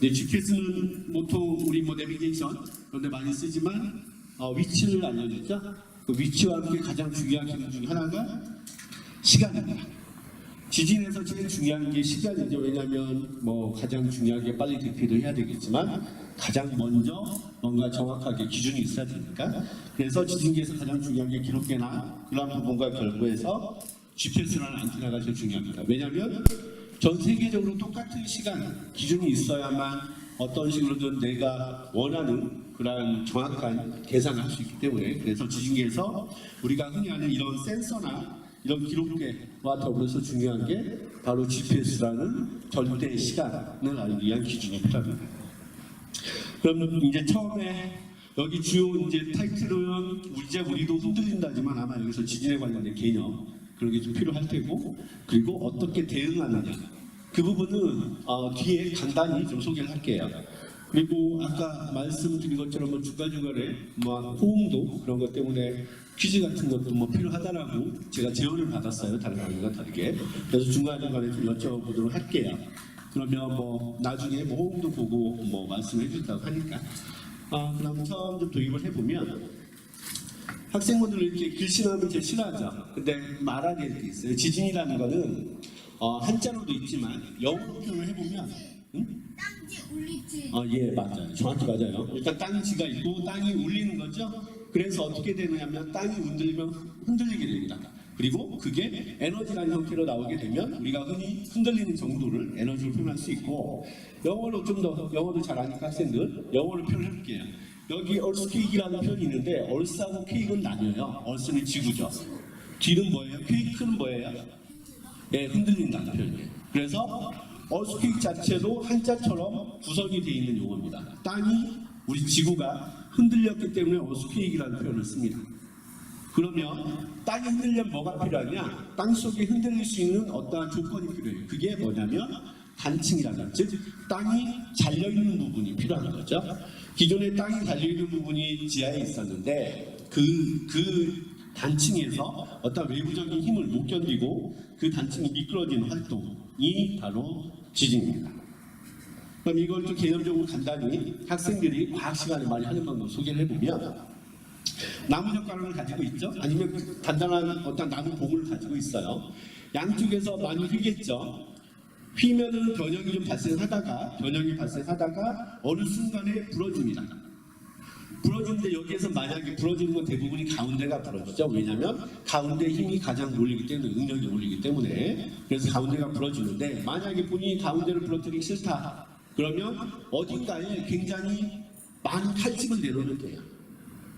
네, GPS는 보통 우리 뭐 내비게이션 그런 데 많이 쓰지만 위치를 알려주죠. 그 위치와 함께 가장 중요한 기능 중에 하나가 시간입니다. 지진에서 제일 중요한 게 시간이죠. 왜냐하면 뭐 가장 중요하게 빨리 대피도 해야 되겠지만 가장 먼저 뭔가 정확하게 기준이 있어야 되니까. 그래서 지진계에서 가장 중요한 게 기록계나 그런 부분과 결부해서 GPS라는 안테나가 제일 중요합니다. 왜냐하면 전 세계적으로 똑같은 시간 기준이 있어야만 어떤 식으로든 내가 원하는 그런 정확한 계산을 할 수 있기 때문에, 그래서 지진계에서 우리가 흔히 아는 이런 센서나 이런 기록계와 더불어서 중요한 게 바로 GPS라는 절대 시간을 알기 위한 기준이 필요합니다. 그럼 이제 처음에 여기 주요 이제 타이틀은 이제 우리도 흔들린다지만 아마 여기서 지진에 관련된 개념 그런 게 좀 필요할 테고, 그리고 어떻게 대응하느냐 그 부분은 뒤에 간단히 좀 소개를 할게요. 그리고 아까 말씀드린 것처럼 뭐 중간중간에 뭐 호응도 그런 것 때문에 퀴즈 같은 것도 뭐 필요하다라고 제가 제언을 받았어요. 다른 강의와 다르게. 그래서 중간중간에 좀 여쭤보도록 할게요. 그러면 뭐 나중에 뭐 호응도 보고 뭐 말씀해 주신다고 하니까. 그럼 처음 좀 도입을 해보면, 학생분들은 이렇게 글씨나오면 제일 싫어하죠. 근데 말해야 될 게 있어요. 지진이라는 거는 한자로도 있지만 영어로 표현을 해보면 땅지 울리지. 예, 맞아요. 정확히 맞아요. 일단 땅지가 있고 땅이 울리는 거죠. 그래서 어떻게 되느냐면 땅이 흔들리게 됩니다. 그리고 그게 에너지라는 형태로 나오게 되면 우리가 흔히 흔들리는 정도를 에너지로 표현할 수 있고, 영어로 좀 더, 영어도 잘 아니까 학생들 영어로 표현해볼게요. 여기 얼스케이크라는 표현이 있는데 얼스하고 케이크는 나뉘어요. 얼스는 지구죠. 뒤는 뭐예요? 케이크는 뭐예요? 예, 흔들린다는 표현이에요. 그래서 얼스케이크 자체도 한자처럼 구성이 되어 있는 용어입니다. 땅이, 우리 지구가 흔들렸기 때문에 얼스케이크라는 표현을 씁니다. 그러면 땅이 흔들려면 뭐가 필요하냐? 땅 속에 흔들릴 수 있는 어떠한 조건이 필요해요. 그게 뭐냐면 단층이라는, 즉 땅이 잘려있는 부분이 필요한 거죠. 기존에 땅이 달려있는 부분이 지하에 있었는데 그 단층에서 어떤 외부적인 힘을 못 견디고 그 단층이 미끄러지는 활동이 바로 지진입니다. 그럼 이걸 좀 개념적으로 간단히 학생들이 과학 시간에 많이 하는 방법 소개를 해보면, 나무 젓가락을 가지고 있죠? 아니면 단단한 어떤 나무 봉을 가지고 있어요. 양쪽에서 많이 휘겠죠? 휘면은 변형이 좀 발생하다가 어느 순간에 부러집니다. 부러지는데 여기에서 만약에 부러지는 건 대부분이 가운데가 부러지죠. 왜냐하면 가운데 힘이 가장 몰리기 때문에, 응력이 몰리기 때문에. 그래서 가운데가 부러지는데, 만약에 본인이 가운데를 부러뜨리기 싫다 그러면 어딘가에 굉장히 많은 칼집을 내놓으면 돼요.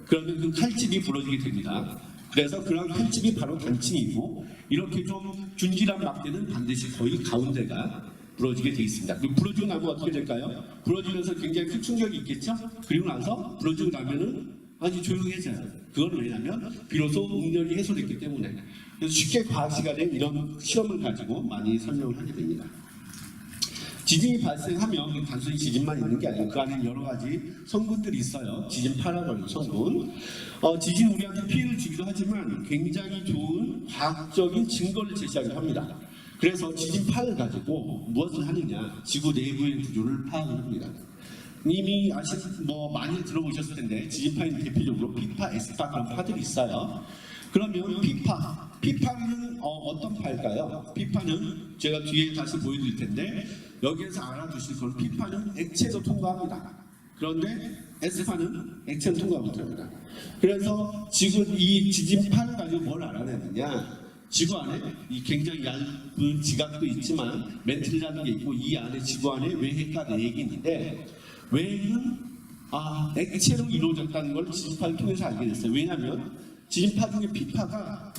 그러면 그 칼집이 부러지게 됩니다. 그래서 그런 칼집이 바로 단층이고, 이렇게 좀 균질한 막대는 반드시 거의 가운데가 부러지게 되어 있습니다. 그리고 부러지고 나면 어떻게 될까요? 부러지면서 굉장히 큰 충격이 있겠죠? 그리고 나서 부러지고 나면은 아주 조용해져요. 그건 왜냐면 비로소 응력이 해소됐기 때문에. 그래서 쉽게 과학 시간에 이런 시험을 가지고 많이 설명을 하게 됩니다. 지진이 발생하면 단순히 지진만 있는 게 아니고 그 안에 여러 가지 성분들이 있어요. 지진파라고 하는 성분. 지진 우리한테 피해를 주기도 하지만 굉장히 좋은 과학적인 증거를 제시하기도 합니다. 그래서 지진파를 가지고 무엇을 하느냐? 지구 내부의 구조를 파악을 합니다. 이미 많이 들어보셨을 텐데 지진파에는 대표적으로 P파, S파 그런 파들이 있어요. 그러면 P파는 어떤 파일까요? P파는 제가 뒤에 다시 보여드릴 텐데, 여기에서 알아두실 건 P파는 액체도 통과합니다. 그런데 S파는 액체는 통과 못합니다. 그래서 지금 이 지진파를 가지고 뭘 알아내느냐? 지구 안에 이 굉장히 얇은 지각도 있지만 멘틀이라는 게 있고, 이 안에 지구 안에 외핵과 내핵이 있는데, 외핵은 액체로 이루어졌다는 걸 지진파를 통해서 알게 됐어요. 왜냐하면 지진파 중에 P파가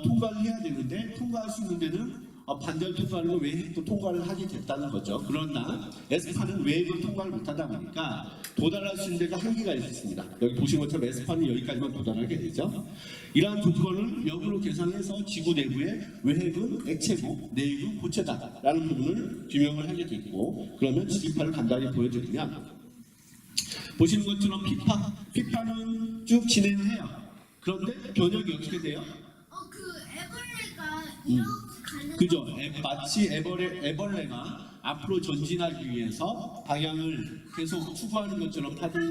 통과를 해야 되는데, 통과할 수 있는 데는 반대로 통과하는 외핵도 통과를 하게 됐다는 거죠. 그러나 S파는 외핵을 통과를 못하다 보니까 도달할 수 있는 데가 한계가 있습니다. 여기 보신 것처럼 S파는 여기까지만 도달하게 되죠. 이러한 조건을 역으로 계산해서 지구 내부의 외핵은 액체고 내핵은 고체다라는 부분을 규명을 하게 됐고, 그러면 지진파를 간단히 보여드리면, 보시는 것처럼 P파는 쭉 진행을 해요. 그런데 변형이 어떻게 돼요? 그 애벌레가 이렇게 가는. 그죠? 마치 애벌레가 앞으로 전진하기 위해서 방향을 계속 추구하는 것처럼 파동.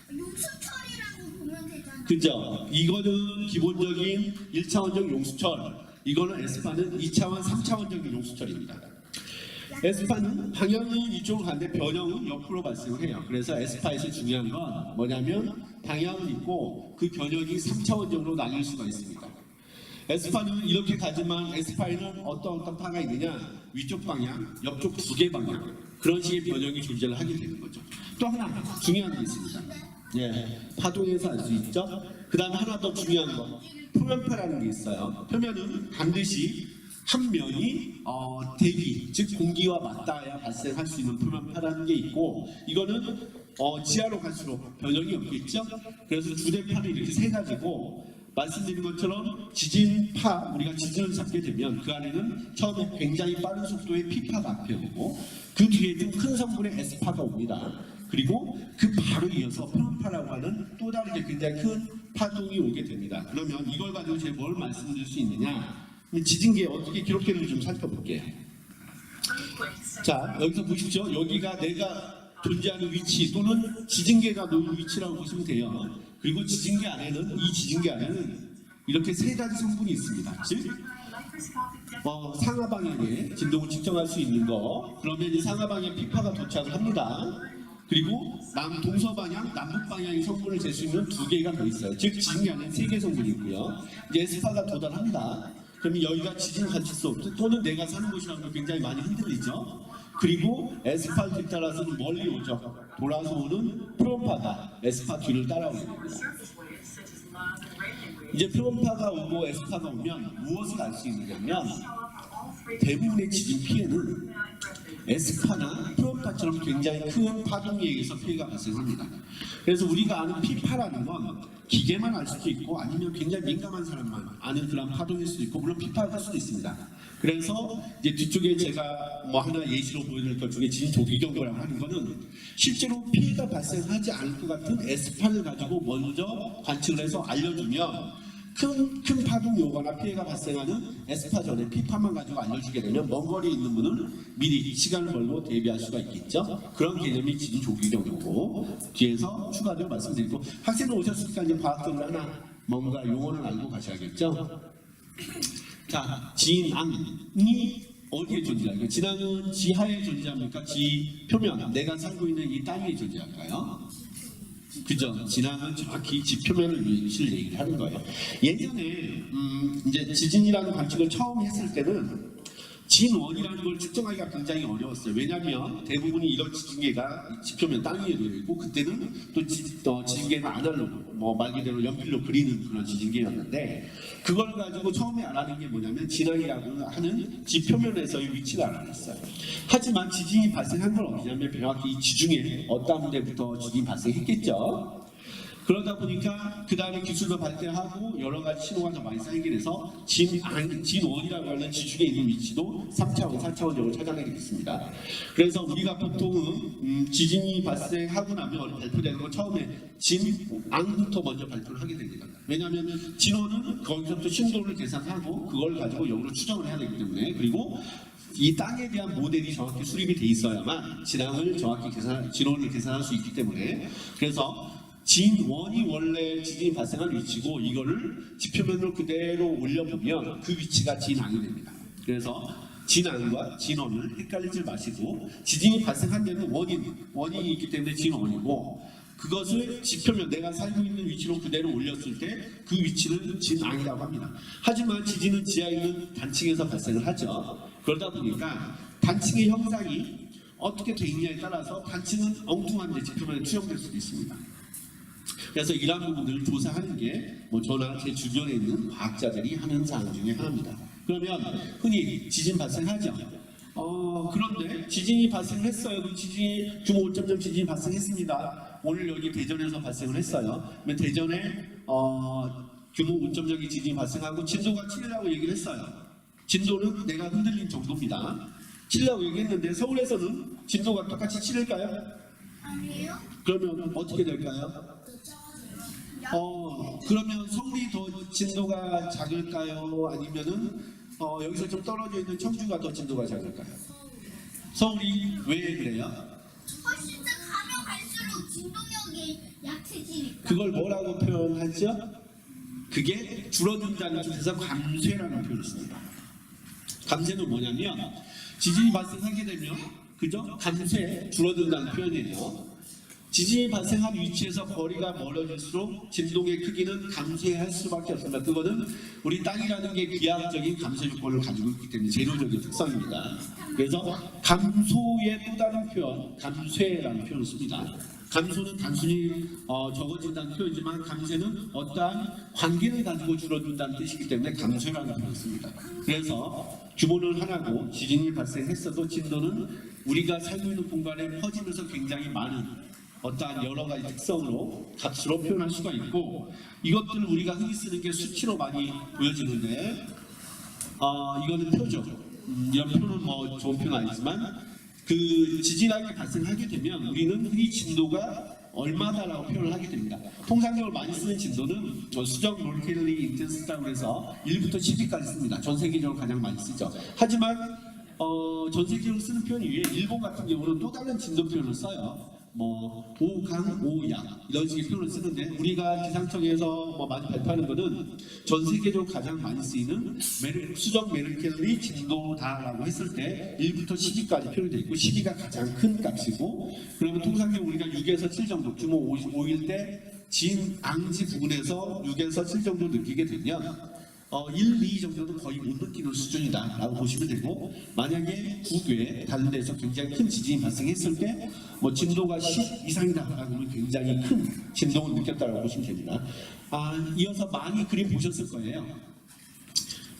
용수철이라고 보면 되잖아. 그죠? 이거는 기본적인 1차원적 용수철, 이거는 에스파는 2차원, 3차원적인 용수철입니다. 에스파는 방향은 이쪽으로 가는데 변형은 옆으로 발생을 해요. 그래서 에스파에서 중요한 건 뭐냐면 방향은 있고 그 변형이 3차원적으로 나뉠 수가 있습니다. 에스파는 이렇게 가지만 에스파에는 어떤 파가 있느냐, 위쪽 방향, 옆쪽 두 개 방향, 그런 식의 변형이 존재를 하게 되는 거죠. 또 하나 중요한 게 있습니다. 예, 파동에서 알 수 있죠. 그 다음에 하나 더 중요한 거, 표면파라는 게 있어요. 표면은 반드시 한 면이 대기, 즉 공기와 맞닿아야 발생할 수 있는 표면파라는 게 있고, 이거는 지하로 갈수록 변형이 없겠죠. 그래서 주대파는 이렇게 세 가지고, 말씀드린 것처럼 지진파, 우리가 지진을 잡게 되면 그 안에는 처음에 굉장히 빠른 속도의 P파가 앞에 오고 그 뒤에 좀 큰 성분의 S파가 옵니다. 그리고 그 바로 이어서 표면파라고 하는 또 다르게 굉장히 큰 파동이 오게 됩니다. 그러면 이걸 가지고 제가 뭘 말씀드릴 수 있느냐, 지진계에 어떻게 기록되는지 좀 살펴볼게요. 자, 여기서 보십시오. 여기가 내가 존재하는 위치 또는 지진계가 놓인 위치라고 보시면 돼요. 그리고 지진계 안에는, 이 지진계 안에는 이렇게 세 가지 성분이 있습니다. 즉 상하 방향에 진동을 측정할 수 있는 거, 그러면 이 상하 방향에 P파가 도착을 합니다. 그리고 동서 방향, 남북 방향의 성분을 잴 수 있는 두 개가 더 있어요. 즉 지진계 안에 세 개의 성분이 있고요. 이제 S파가 도달합니다. 그러면 여기가 지진 관측소 또는 내가 사는 곳이라는 걸 굉장히 많이 흔들리죠. 그리고 S파를 뒤따라서는 멀리 오죠. 돌아서 오는 표면파가 S파 뒤를 따라오게 됩니다. 이제 표면파가 오고 S파가 오면 무엇을 알 수 있느냐면 대부분의 지진 피해는 S파나 표면파처럼 굉장히 큰 파동에 의해서 피해가 발생합니다. 그래서 우리가 아는 P파라는 건 기계만 알 수도 있고 아니면 굉장히 민감한 사람만 아는 그런 파동일 수도 있고, 물론 P파일 수도 있습니다. 그래서 이제 뒤쪽에 제가 뭐 하나 예시로 보여드릴 것 중에 지진 조기경보라고 하는 거는 실제로 피해가 발생하지 않을 것 같은 S파를 가지고 먼저 관측을 해서 알려주면 큰 파동이 오거나 피해가 발생하는 S파 전에 P파만 가지고 알려주게 되면 먼 거리에 있는 분은 미리 시간을 벌고 대비할 수가 있겠죠. 그런 개념이 지진 조기경보고, 뒤에서 추가로 말씀드리고, 학생들 오셨으니까 이제 과학적으로 하나 뭔가 용어를 알고 가셔야겠죠. 자, 진앙이 어디에 존재할까요? 진앙은 지하에 존재합니까? 지 표면, 내가 살고 있는 이 땅에 존재할까요? 그죠? 진앙은 정확히 지표면을 위치를 얘기를 하는 거예요. 예전에 이제 지진이라는 관측을 처음 했을 때는 진원이라는 걸 측정하기가 굉장히 어려웠어요. 왜냐하면 대부분이 이런 지진계가 지표면 땅 위에 놓여 있고, 그때는 또 지진계는 아날로그, 말 그대로 연필로 그리는 그런 지진계였는데, 그걸 가지고 처음에 알아낸 게 뭐냐면 진앙이라고 하는 지표면에서의 위치를 알아냈어요. 하지만 지진이 발생한 건 어디냐면 정확히 이 지중해 어떤 데부터 지진이 발생했겠죠. 그러다 보니까 그 다음에 기술도 발달하고 여러 가지 신호가 더 많이 쌓이게 돼서 진원이라고 하는 지중해에 있는 위치도 3차원, 4차원적으로 찾아내게 됐습니다. 그래서 우리가 보통은 지진이 발생하고 나면 발표되는 건 처음에 진앙부터 먼저 발표를 하게 됩니다. 왜냐하면 진원은 거기서부터 신도를 계산하고 그걸 가지고 역으로 추정을 해야 되기 때문에, 그리고 이 땅에 대한 모델이 정확히 수립이 돼 있어야만 진앙을 정확히 진원을 계산할 수 있기 때문에, 그래서 진원이 원래 지진이 발생한 위치고 이거를 지표면으로 그대로 올려보면 그 위치가 진앙이 됩니다. 그래서 진앙과 진원을 헷갈리지 마시고, 지진이 발생한 데는 원인이 있기 때문에 진원이고, 그것을 지표면 내가 살고 있는 위치로 그대로 올렸을 때 그 위치는 진앙이라고 합니다. 하지만 지진은 지하에 있는 단층에서 발생을 하죠. 그러다 보니까 단층의 형상이 어떻게 돼 있냐에 따라서 단층은 엉뚱한데 지표면에 투영될 수도 있습니다. 그래서 이러한 부분들을 조사하는 게 저나 제 주변에 있는 과학자들이 하는 사항 중에 하나입니다. 그러면 흔히 지진 발생하죠. 그런데 지진이 발생했어요. 그 지진이 규모 5.0 지진이 발생했습니다. 오늘 여기 대전에서 발생을 했어요. 그러면 대전에 규모 5.0의 지진이 발생하고 진도가 7이라고 얘기를 했어요. 진도는 내가 흔들린 정도입니다. 7이라고 얘기했는데 서울에서는 진도가 똑같이 7일까요? 아니에요? 그러면 어떻게 될까요? 그러면 서울이 더 진도가 작을까요? 아니면은 여기서 좀 떨어져 있는 청주가 더 진도가 작을까요? 서울이 왜 그래요? 훨씬 더 가면 갈수록 진동력이 약해지니까. 그걸 뭐라고 표현하죠? 그게 줄어든다는 뜻에서 감쇄라는 표현을 씁니다. 감쇄는 뭐냐면 지진이 발생하게 되면 그죠? 감쇄, 줄어든다는 표현이에요. 지진이 발생한 위치에서 거리가 멀어질수록 진동의 크기는 감쇄할 수밖에 없습니다. 그거는 우리 땅이라는 게 기하학적인 감쇄 조건을 가지고 있기 때문에 재료적인 특성입니다. 그래서 감소의 또 다른 표현, 감쇄라는 표현을 씁니다. 감소는 단순히 적어진다는 표현이지만 감쇄는 어떠한 관계를 가지고 줄어든다는 뜻이기 때문에 감쇄라는 표현을 씁니다. 그래서 규모는 하나고 지진이 발생했어도 진도는 우리가 살고 있는 공간에 퍼지면서 굉장히 많은 어떠한 여러 가지 특성으로 값으로 표현할 수가 있고 이것들을 우리가 흔히 쓰는 게 수치로 많이 보여지는데 이거는 표죠. 이런 표는 뭐 좋은 표는 아니지만 그 지진이 발생하게 되면 우리는 흔히 진도가 얼마다라고 표현을 하게 됩니다. 통상적으로 많이 쓰는 진도는 수적 롤켈리 인텐시티라고 해서 1부터 10위까지 씁니다. 전 세계적으로 가장 많이 쓰죠. 하지만 전 세계적으로 쓰는 표현 위에 일본 같은 경우는 또 다른 진도 표현을 써요. 뭐 5강, 5양 이런 식의 표현을 쓰는데 우리가 기상청에서 뭐 많이 발표하는 것은 전 세계적으로 가장 많이 쓰이는 수적 메르켈리 진도다라고 했을 때 1부터 10위까지 표현이 되어 있고 10위가 가장 큰 값이고 그러면 통상적으로 우리가 6에서 7 정도 규모 5일 때 진앙지 부근에서 6에서 7 정도 느끼게 되면 1, 2 정도는 거의 못 느끼는 수준이다 라고 보시면 되고 만약에 국외 다른 데서 굉장히 큰 지진이 발생했을 때 뭐 진도가 10 이상이다 라고 하면 굉장히 큰 진동을 느꼈다고 보시면 됩니다. 이어서 많이 그림 보셨을 거예요.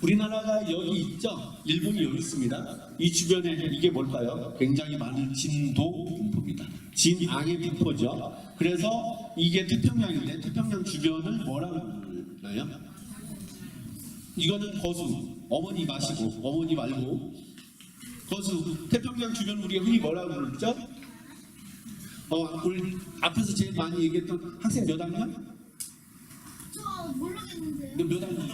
우리나라가 여기 있죠? 일본이 여기 있습니다. 이 주변에 이게 뭘까요? 굉장히 많은 진도 분포입니다. 진앙의 분포죠. 그래서 이게 태평양인데 태평양 주변을 뭐라고 불러요? 이거는 거수, 어머니 마시고, 어머니 말고 거수, 태평양 주변 우리가 흔히 뭐라고 부르죠? 우리 앞에서 제일 많이 얘기했던 학생 몇 학년? 저 모르겠는데요. 몇 학년?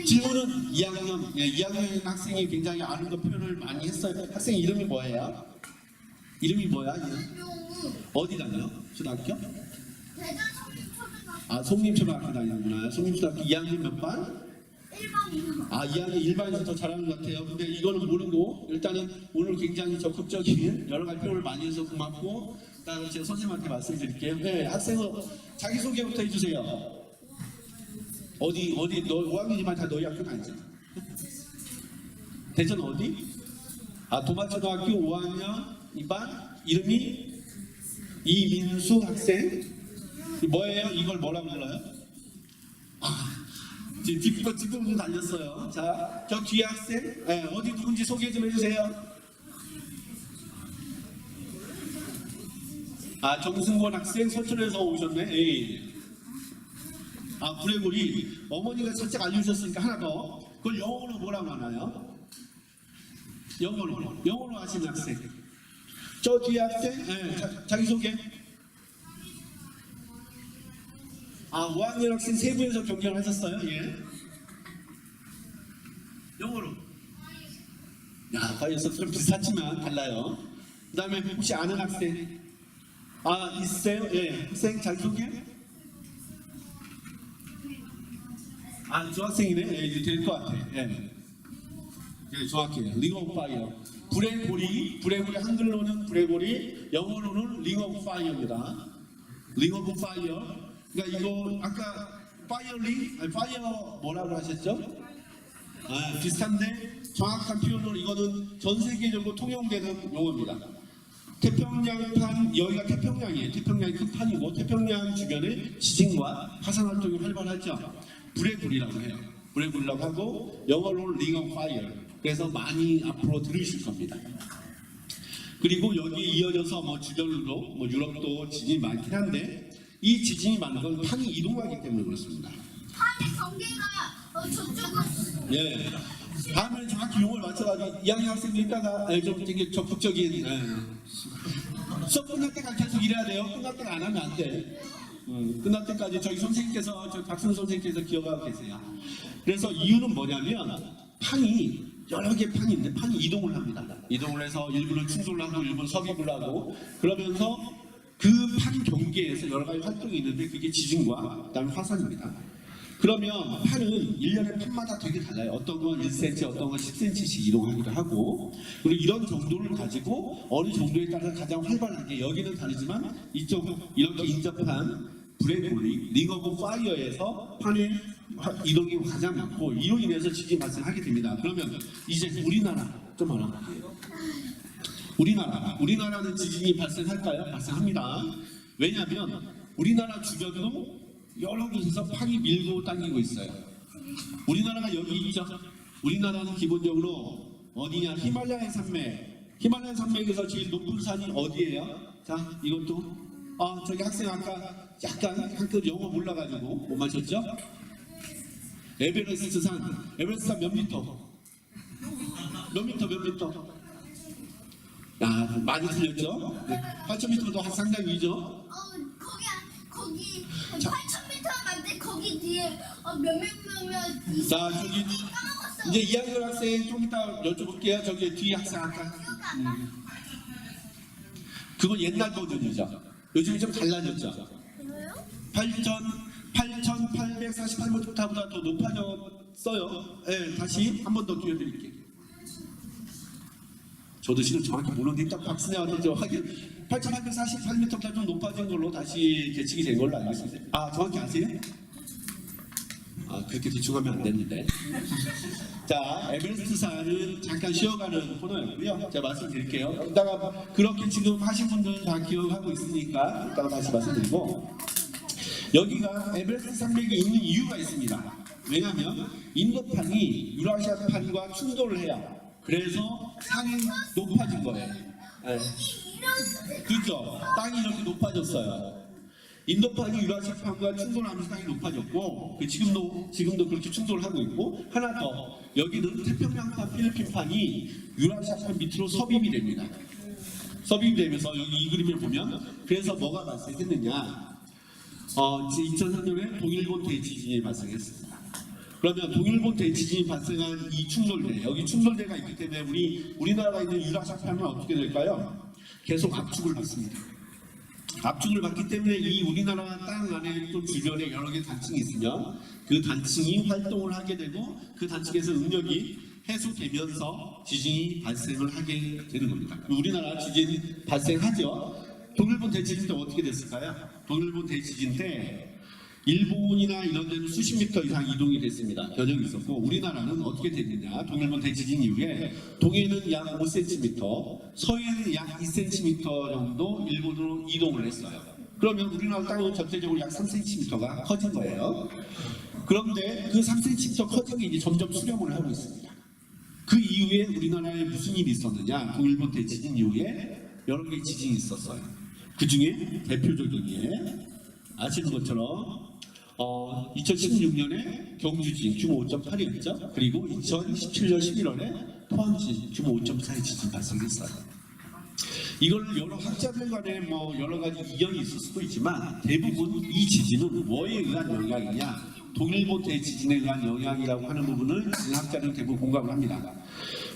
질문은 2학년, 예, 2학년 학생이 굉장히 아는 거 표현을 많이 했어요. 학생 이름이 뭐예요? 이름이 뭐야? 용우 어디 다녀요? 초등학교? 대전 성림초등학교 송림초등학교 다니는구나. 송림초등학교 2학년 몇 반? 1반이요. 2학년 일반에서 더 잘하는 것 같아요. 근데 이거는 모르고 일단은 오늘 굉장히 적극적인 여러 가지 표현을 많이 해서 고맙고 일단 제가 선생님한테 말씀드릴게요. 네, 학생은 자기소개부터 해주세요. 어디 너 5학년이지만 다 너희 학교 다니잖아. 대전 어디? 도마초등학교 5학년 2반 이름이 이민수 학생. 뭐예요? 이걸 뭐라고 불러요? 지금 뒷부분 좀 달렸어요. 자, 저 뒤에 학생, 어디 누군지 소개 좀 해주세요. 정승권 학생 서천에서 오셨네. 에이. 구레고리 어머니가 살짝 알려주셨으니까 하나 더. 그걸 영어로 뭐라고 하나요? 영어로 하시는 학생. 저 뒤에 학생, 자기 소개. 5학년 학생 세부에서 경쟁을 하셨어요? 예. 영어로. 과연 좀 비슷하지만 달라요. 그 다음에 혹시 아는 학생? 있어요? 예. 학생 자기소개? 저 학생이네? 예, 될 것 같아. 예. 예, 정확해요. 링 오브 파이어. 불의 고리, 한글로는 불의 고리, 영어로는 링 오브 파이어입니다. 링 오브 파이어. 그러니까 이거 아까 파이어 뭐라고 하셨죠? 비슷한데 정확한 표현으로 이거는 전 세계적으로 통용되는 용어입니다. 태평양판 여기가 태평양이에요. 태평양이 큰 판이고 태평양 주변에 지진과 화산 활동이 활발하죠. 불의 고리라고 해요. 불의 고리라고 하고 영어로는 링 오브 파이어. 그래서 많이 앞으로 들으실 겁니다. 그리고 여기 이어져서 뭐 주변으로 뭐 유럽도 지진이 많긴 한데 이 지진이 많은 건 판이 이동하기 때문에 그렇습니다. 판의 전개가 저쪽으로. 예. 다음에 정확히 용어를 맞춰가지고 2학년 학생들 이따가 좀 되게 적극적인 수업 끝날 때까지 계속 일해야 돼요. 끝날 때가 안 하면 안 돼. 끝날 때까지 저희 선생님께서 박승 선생님께서 기억하고 계세요. 그래서 이유는 뭐냐면 판이 여러 개의 판이 있는데 판이 이동을 합니다. 이동을 해서 일부는 충돌을 하고 일부는 섭입을 하고 그러면서 그 판 경계에서 여러 가지 활동이 있는데 그게 지진과 그다음에 화산입니다. 그러면 판은 1년에 판마다 되게 달라요. 어떤 건 1cm, 어떤 건 10cm씩 이동하기도 하고 그리고 이런 정도를 가지고 어느 정도에 따라서 가장 활발하게 여기는 다르지만 이쪽 이렇게 인접한 브레이크 링 오브 파이어에서 판의 이동이 가장 많고 이로 인해서 지진이 발생하게 됩니다. 그러면 이제 우리나라 좀 알아볼게요. 우리나라는 지진이 발생할까요? 발생합니다. 왜냐하면 우리나라 주변도 여러 곳에서 판이 밀고 당기고 있어요. 우리나라가 여기 있죠. 우리나라는 기본적으로 어디냐? 히말라야 산맥. 히말라야 산맥에서 제일 높은 산이 어디예요? 자, 이것도 저기 학생 아까 약간 한끗 영어 몰라가지고 못 맞췄죠? 에베레스트 산. 에베레스트 산 몇 미터? 몇 미터? 야, 많이 틀렸죠? 네. 8,000m도 상당히 위죠? 거기 자. 8,000m 맞는데 거기 뒤에 몇몇 자, 저기 까먹었어. 이제 이학년 학생 좀 이따 여쭤볼게요. 저기 뒤에 학생 아까 기억 안 나? 그건 옛날 버전이죠. 요즘 좀 달라졌죠. 그래요? 8,848m보다 더 높아졌어요. 네, 다시 한 번 더 기회 드릴게요. 저도 지금 정확히 모르는데 일단 박스네한테 좀 확인. 8,848m보다 좀 높아진 걸로 다시 계측이 된 걸로 알고 있습니다. 아, 정확히 아세요? 그렇게 대충 하면 안 되는데. 자, 에베레스트 산은 잠깐 쉬어가는 코너였고요. 제가 말씀드릴게요. 이따가 그렇게 지금 하신 분들 다 기억하고 있으니까 이따가 다시 말씀드리고 여기가 에베레스트 산맥이 있는 이유가 있습니다. 왜냐하면 인도판이 유라시아판과 충돌을 해요. 그래서 산이 높아진 거예요. 네. 그죠? 땅이 이렇게 높아졌어요. 인도판이 유라시아판과 충돌하면서 땅이 높아졌고 지금도 그렇게 충돌하고 있고 하나 더 여기는 태평양판 필리핀판이 유라시아판 밑으로 섭입이 됩니다. 섭입이 되면서 여기 이 그림을 보면 그래서 뭐가 발생했느냐 2003년에 동일본 대지진이 발생했습니다. 그러면 동일본 대지진이 발생한 이 충돌대 여기 충돌대가 있기 때문에 우리나라가 있는 유라시아판은 어떻게 될까요? 계속 압축을 받습니다. 압축을 받기 때문에 이 우리나라 땅 안에 또 주변에 여러 개 단층이 있으면 그 단층이 활동을 하게 되고 그 단층에서 응력이 해소되면서 지진이 발생을 하게 되는 겁니다. 우리나라 지진 발생하죠. 동일본 대지진 때 어떻게 됐을까요? 동일본 대지진 때 일본이나 이런 데는 수십 미터 이상 이동이 됐습니다. 변형이 있었고 우리나라는 어떻게 됐느냐? 동일본 대지진 이후에 동해는 약 5cm, 서해는 약 2cm 정도 일본으로 이동을 했어요. 그러면 우리나라 땅은 전체적으로 약 3cm가 커진 거예요. 그런데 그 3cm 커진 게 이제 점점 수렴을 하고 있습니다. 그 이후에 우리나라에 무슨 일이 있었느냐? 동일본 대지진 이후에 여러 개의 지진이 있었어요. 그 중에 대표적인 게 아시는 것처럼 2016년에 경주지진 규모 5.8이었죠. 그리고 2017년 11월에 포항지진 규모 5.4의 지진 발생했어요. 이걸 여러 학자들 간에 여러 가지 이견이 있을 수도 있지만 대부분 이 지진은 뭐에 의한 영향이냐? 동일본 대지진에 의한 영향이라고 하는 부분을 지진학자들은 대부분 공감을 합니다.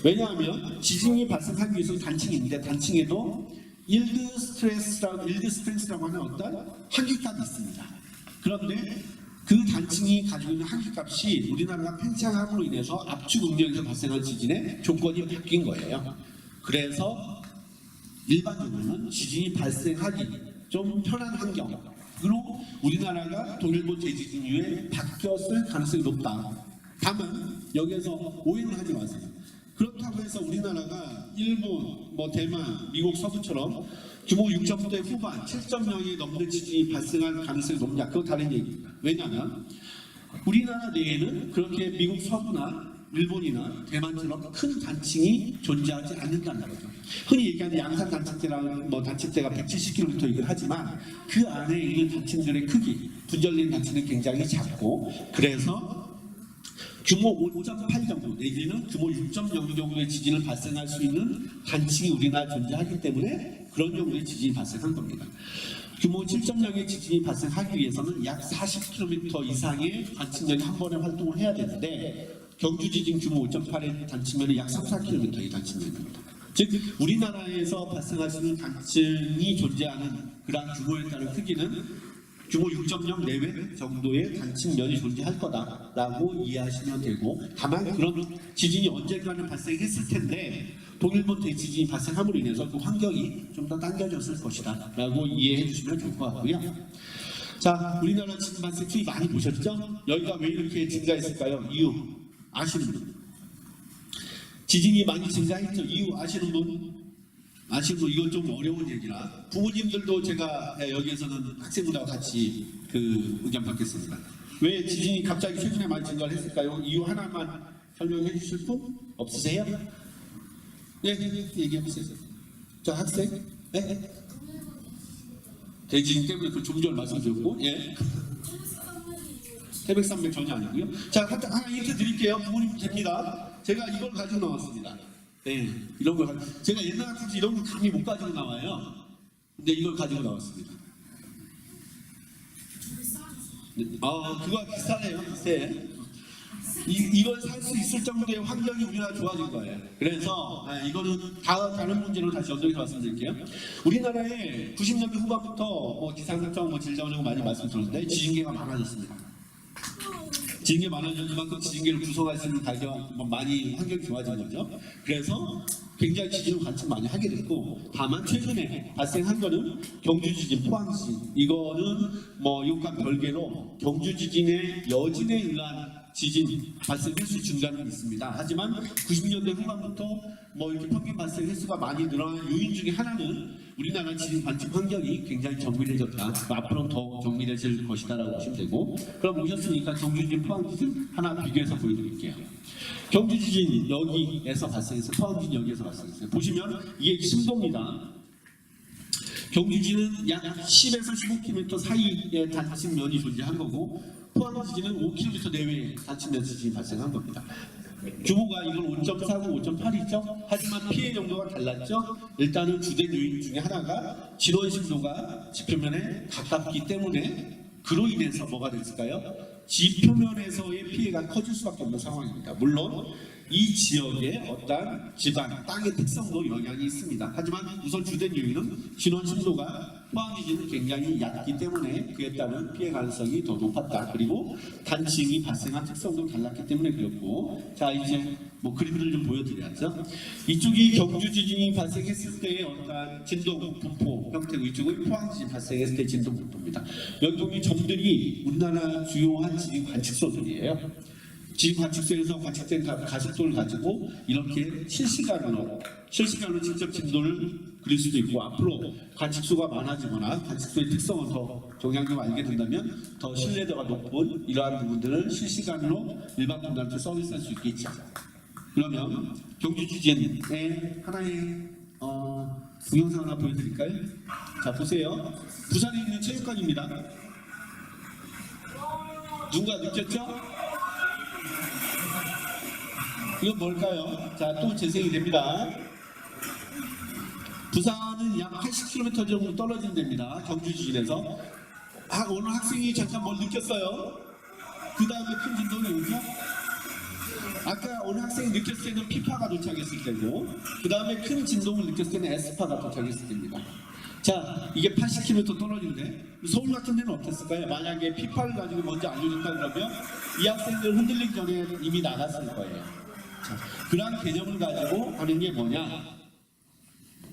왜냐하면 지진이 발생하기 위해서는 단층이 있는데 단층에도 일드 스트레스라고 하는 어떤 한계값이 있습니다. 그런데 그 단층이 가지고 있는 한계값이 우리나라가 팽창함으로 인해서 압축 응력에서 발생한 지진의 조건이 바뀐 거예요. 그래서 일반적으로는 지진이 발생하기 좀 편한 환경으로 우리나라가 동일본 대지진 이후에 바뀌었을 가능성이 높다. 다만 여기에서 오해는 하지 마세요. 그렇다고 해서 우리나라가 일본, 대만, 미국 서부처럼 규모 6.0대 후반, 7.0이 넘는 지진이 발생할 가능성이 높냐? 그건 다른 얘기입니다. 왜냐하면 우리나라 내에는 그렇게 미국 서부나 일본이나 대만처럼 큰 단층이 존재하지 않는다는 거죠. 흔히 얘기하는 양산 단층대라는 단층대가 170km이긴 하지만 그 안에 있는 단층들의 크기, 분절된 단층은 굉장히 작고 그래서 규모 5.8 정도 내지는 규모 6.0 정도의 지진을 발생할 수 있는 단층이 우리나라에 존재하기 때문에 그런 경우에 지진이 발생한 겁니다. 규모 7.0의 지진이 발생하기 위해서는 약 40km 이상의 단층력이 한 번에 활동을 해야 되는데 경주 지진 규모 5.8의 단층면이 약 3-4km의 단층면입니다. 즉 우리나라에서 발생할 수 있는 단층이 존재하는 그러한 규모에 따른 크기는 규모 6.0 내외 정도의 단층면이 존재할 거다라고 이해하시면 되고, 다만 그런 지진이 언젠가는 발생했을 텐데 동일본 대지진이 발생함으로 인해서 그 환경이 좀 더 당겨졌을 것이다 라고 이해해 주시면 좋을 것 같고요. 자, 우리나라 지진 발생 추이 많이 보셨죠? 여기가 왜 이렇게 증가했을까요? 이유 아시는 분? 지진이 많이 증가했죠? 이유 아시는 분? 아시는 분? 이건 좀 어려운 얘기라 부모님들도 제가 여기에서는 학생들하고 같이 그 의견 받겠습니다. 왜 지진이 갑자기 최근에 많이 증가를 했을까요? 이유 하나만 설명해 주실 분 없으세요? 네, 얘기해 보세요. 저 학생? 네? 대지진 때문에 그 좀 전에 말씀드렸고, 예. 태백산맥 전혀 아니고요. 자, 하나 힌트 드릴게요. 부모님 됩니다. 제가 이걸 가지고 나왔습니다. 네, 이런 걸 제가 옛날 같아서 이런 걸 감히 못 가지고 나와요. 근데 이걸 가지고 나왔습니다. 네, 그거 비싸네요. 비싸요. 이걸 살 수 있을 정도의 환경이 우리나라 좋아진 거예요. 그래서 이거는 다른 문제로 다시 연동해서 말씀드릴게요. 우리나라에 90년대 후반부터 기상청 질병을 많이 말씀드렸는데 지진계가 많아졌습니다. 지진계 많아진 만큼 지진계를 구성할 수 있는 가격 많이 환경이 좋아진 거죠. 그래서 굉장히 지진을 관측 많이 하게 됐고, 다만 최근에 발생한 거는 경주 지진, 포항 지진. 이거는 이것과 별개로 경주 지진의 여진에 의한 지진 발생 횟수 증가는 있습니다. 하지만 90년대 후반부터 이렇게 평균 발생 횟수가 많이 늘어난 요인 중에 하나는 우리나라 지진 관측 환경이 굉장히 정밀해졌다. 앞으로는 더 정밀해질 것이다라고 보시면 되고, 그럼 오셨으니까 경주 지진, 포항 지진 하나 비교해서 보여드릴게요. 경주 지진 여기에서 발생해서 포항 지진 여기에서 발생했어요. 보시면 이게 심도입니다. 경주 지진은 약 10에서 15km 사이의 단층면이 존재한 거고, 포항 지진은 5km 내외의 단층면 지진이 발생한 겁니다. 규모가 이건 5.4고 5.8이죠. 하지만 피해 정도가 달랐죠. 일단은 주된 요인 중에 하나가 진원 신도가 지표면에 가깝기 때문에 그로 인해서 뭐가 됐을까요? 지표면에서의 피해가 커질 수밖에 없는 상황입니다. 물론 이 지역의 어떤 지방, 땅의 특성도 영향이 있습니다. 하지만 우선 주된 요인은 진원 신도가 포항 지진은 굉장히 얕기 때문에 그에 따른 피해 가능성이 더 높았다. 그리고 단층이 발생한 특성도 달랐기 때문에 그렇고, 자 이제 그림을 좀 보여드려야죠. 이쪽이 경주 지진이 발생했을 때의 어떤 진동 분포 형태고, 이쪽은 포항 지진 발생했을 때 진동 분포입니다. 여기 보면 점들이 우리나라 주요한 지진 관측소들이에요. 지진 관측소에서 관측된 가속도를 가지고 이렇게 실시간으로 직접 진도를 그릴 수도 있고, 앞으로 관측소가 많아지거나 관측소의 특성을 더 정량적으로 알게 된다면 더 신뢰도가 높은 이러한 부분들을 실시간으로 일반 분들한테 서비스할 수 있겠죠. 그러면 경주 지진의 하나의 동영상 하나 보여드릴까요? 자 보세요. 부산에 있는 체육관입니다. 누가 느꼈죠? 이건 뭘까요? 자, 또 재생이 됩니다. 부산은 약 80km 정도 떨어진 데입니다. 경주 지진에서. 오늘 학생이 잠깐 뭘 느꼈어요? 그 다음에 큰 진동이 오죠? 아까 오늘 학생이 느꼈을 때는 P파가 도착했을 때고, 그 다음에 큰 진동을 느꼈을 때는 S파가 도착했을 때입니다. 자, 이게 80km 떨어진데 서울 같은 데는 어땠을까요? 만약에 P파를 가지고 먼저 알려줬다 그러면 이 학생들 흔들리기 전에 이미 나갔을 거예요. 자, 그런 개념을 가지고 하는 게 뭐냐?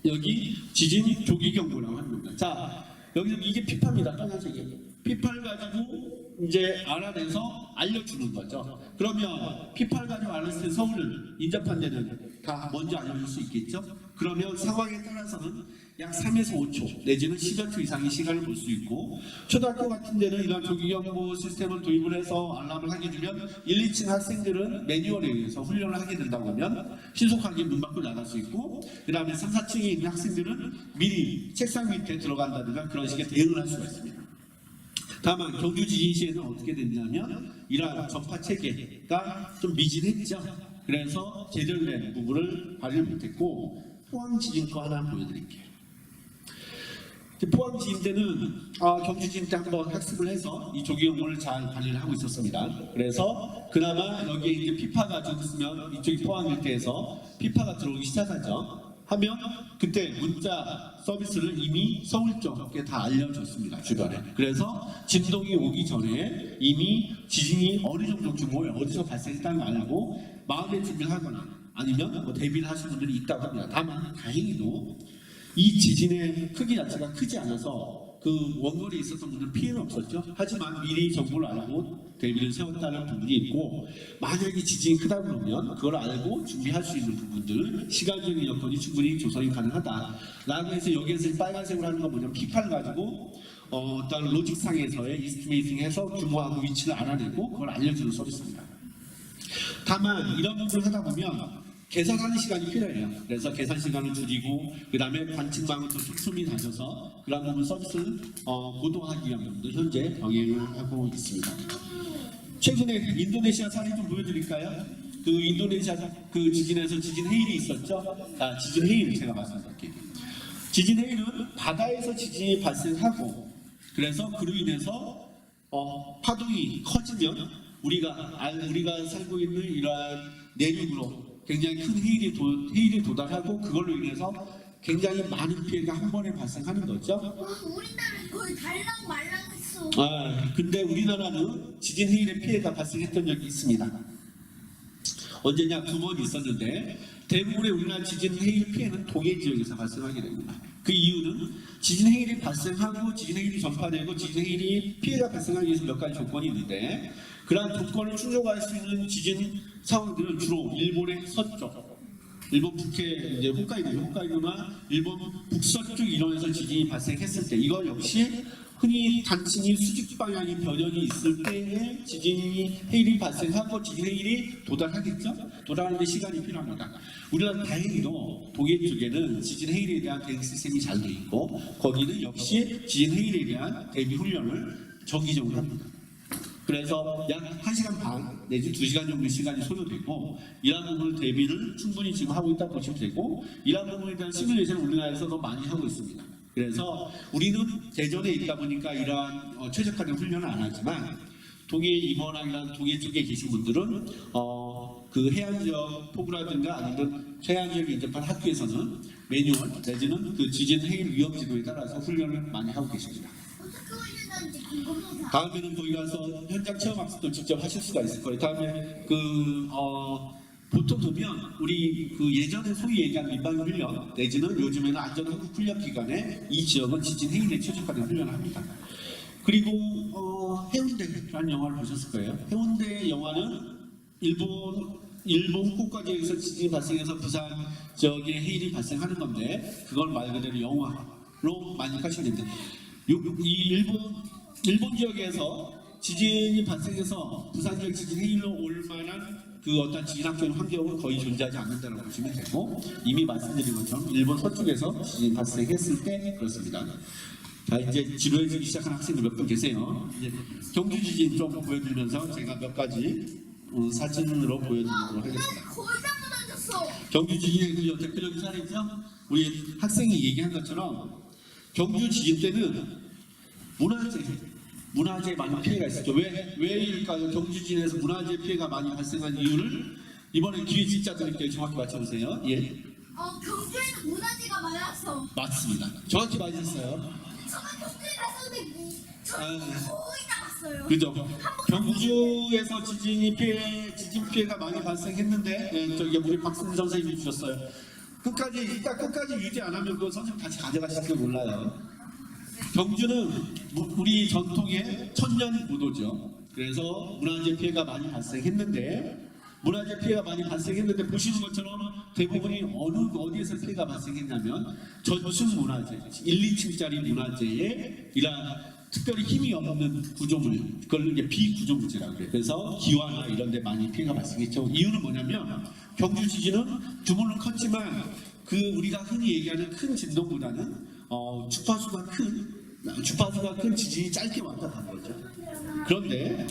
여기 지진 조기 경보라고 하는 겁니다. 자, 여기서 이게 P파입니다. 빨간색이. P파를 가지고 이제 알아내서 알려주는 거죠. 그러면 P파를 가지고 알았을 때 서울을 인접한 데는 다 먼저 알려줄 수 있겠죠. 그러면 상황에 따라서는 약 3에서 5초 내지는 10여 초 이상의 시간을 볼 수 있고, 초등학교 같은 데는 이런 조기경보 시스템을 도입을 해서 알람을 하게 되면 1, 2층 학생들은 매뉴얼에 의해서 훈련을 하게 된다고 하면 신속하게 문 밖으로 나갈 수 있고, 그 다음에 3, 4층에 있는 학생들은 미리 책상 밑에 들어간다든가 그런 식의 대응을 할 수가 있습니다. 다만 경주 지진 시에는 어떻게 됐냐면 이러한 전파 체계가 좀 미진했죠. 그래서 제대로 된 부분을 발휘를 못했고, 포항 지진 거 하나 보여드릴게요. 포항 지진 때는 경주 지진 때 한번 학습을 해서 이 조기용을 잘 관리를 하고 있었습니다. 그래서 그나마 여기에 이제 피파가 죽었으면 이쪽이 포항 일대에서 피파가 들어오기 시작하죠. 하면 그때 문자 서비스를 이미 서울 쪽에 다 알려줬습니다. 주변에. 그래서 진동이 오기 전에 이미 지진이 어느 정도 규모에 어디서 발생했다는 걸 알고 마음의 준비를 하거나 아니면 뭐 대비를 하시는 분들이 있다고 합니다. 다만 다행히도 이 지진의 크기 자체가 크지 않아서 그 원거리에 있었던 분들은 피해는 없었죠. 하지만 미리 정보를 알고 대비를 세웠다는 부분이 있고, 만약에 지진이 크다 그러면 그걸 알고 준비할 수 있는 부분들, 시간적인 여건이 충분히 조성이 가능하다라고 해서 여기에서 빨간색으로 하는 건 뭐냐면 피파를 가지고 어떤 로직상에서의 이스티메이팅해서 규모하고 위치를 알아내고 그걸 알려주는 서비스입니다. 다만 이런 부분을 하다 보면 계산하는 시간이 필요해요. 그래서 계산 시간을 줄이고 그 다음에 관측망을 더 촘촘히 다져서 그런 부분 서비스를 고도화하기 위한 부분도 현재 병행을 하고 있습니다. 최근에 인도네시아 사례 좀 보여드릴까요? 그 인도네시아 그 지진에서 지진 해일이 있었죠. 지진 해일 제가 말씀드릴게요. 지진 해일은 바다에서 지진이 발생하고 그래서 그로 인해서 파동이 커지면 우리가 살고 있는 이러한 내륙으로 굉장히 큰 해일이 도달하고 그걸로 인해서 굉장히 많은 피해가 한 번에 발생하는 거죠. 우리나라는 거의 달랑 말랑했어. 근데 우리나라는 지진 해일의 피해가 발생했던 적이 있습니다. 언제냐? 2번 있었는데 대부분의 우리나라 지진 해일 피해는 동해 지역에서 발생하게 됩니다. 그 이유는 지진 해일이 발생하고 지진 해일이 전파되고 지진 해일이 피해가 발생하기 위해서 몇 가지 조건이 있는데 그러한 조건을 충족할 수 있는 지진 상황들은 주로 일본의 서쪽, 일본 북해 이제 홋카이도나 일본 북서쪽 이론에서 지진이 발생했을 때 이거 역시 흔히 단층이 수직 방향이 변형이 있을 때에 지진이 해일이 발생하고 지진 해일이 도달하겠죠. 도달하는데 시간이 필요합니다. 우리나라 다행히도 동해 쪽에는 지진 해일에 대한 대응 시스템이 잘 돼 있고 거기는 역시 지진 해일에 대한 대비 훈련을 정기적으로 합니다. 그래서 약 1시간 반 내지 2시간 정도 시간이 소요되고 이러한 부분을 대비를 충분히 지금 하고 있다고 보시면 되고 이러한 부분에 대한 시뮬레이션을 우리나라에서도 많이 하고 있습니다. 그래서 우리는 대전에 있다 보니까 이러한 최적화된 훈련을 안 하지만 동해 임원학이라는 동해 쪽에 계신 분들은 그 해안 지역 포구라든가 아니면 해안 지역에 인접한 학교에서는 매뉴얼 내지는 그 지진 해일 위험 지도에 따라서 훈련을 많이 하고 계십니다. 어떻게 훈련하는지 궁금해서. 다음에는 거기 가서 현장 체험 학습도 직접 하실 수가 있을 거예요. 다음에 보통 보면 우리 그 예전에 소위 얘기한 민방 훈련 내지는 요즘에는 안전한국 훈련 기간에 이 지역은 지진 해일에 최적화된 훈련을 합니다. 그리고 해운대라는 영화를 보셨을 거예요. 해운대 영화는 일본 후쿠오카 지역에서 지진이 발생해서 부산 지역에 해일이 발생하는 건데 그걸 말 그대로 영화로 많이 하시면 됩니다. 이 일본 지역에서 지진이 발생해서 부산 지역 지진 해일로 올 만한 그 어떤 지진학적인 환경은 거의 존재하지 않는다고 보시면 되고 이미 말씀드린 것처럼 일본 서쪽에서 지진이 발생했을 때 그렇습니다. 자 이제 지루해지기 시작한 학생들 몇 분 계세요. 이제 경주 지진 좀 보여드리면서 제가 몇 가지 사진으로 보여드리도록 하겠습니다. 거의 다 무너졌어. 경주 지진의 그 대표적인 사례죠. 우리 학생이 얘기한 것처럼 경주 지진 때는 문화재에 많은 피해가 있었죠. 왜일까요? 경주 지진에서 문화재 피해가 많이 발생한 이유를 이번에 기회 진짜 드릴게요. 정확히 맞춰보세요. 예. 경주에는 문화재가 많았어. 맞습니다. 정확히 맞으셨어요. 저는 경주에 갔었는데 저는 거의 다 갔어요. 그죠? 경주에서 지진 피해가 많이 발생했는데 저기 우리 박승진 선생님이 주셨어요. 끝까지 유지 안 하면 그 선생님 같이 가져가실지 몰라요. 경주는 우리 전통의 천년 무도죠. 그래서 문화재 피해가 많이 발생했는데 보시는 것처럼 대부분이 어디에서 피해가 발생했냐면 전층 문화재, 1, 2층짜리 문화재에 이런 특별히 힘이 없는 구조물, 그걸 이제 비구조물이라고 그래요. 그래서 기와나 이런 데 많이 피해가 발생했죠. 이유는 뭐냐면 경주 지진은 규모는 컸지만 그 우리가 흔히 얘기하는 큰 진동보다는 주파수가 큰 지진이 짧게 왔다 간 거죠. 그런데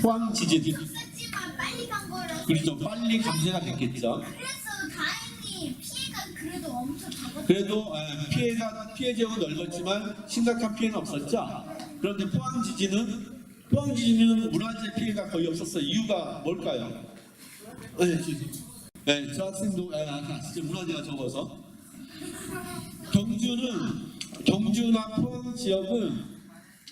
포항 지진 없었지만 빨리 간 거라서. 그렇죠. 빨리 감쇄가 됐겠죠. 그래서 다행히 피해가 그래도 엄청 작았어. 그래도 피해 지역은 넓었지만 심각한 피해는 없었죠. 그런데 포항 지진은 문화재 피해가 거의 없었어요. 이유가 뭘까요? 저 학생도 진짜 문화재가 적어서 경주나 포항 지역은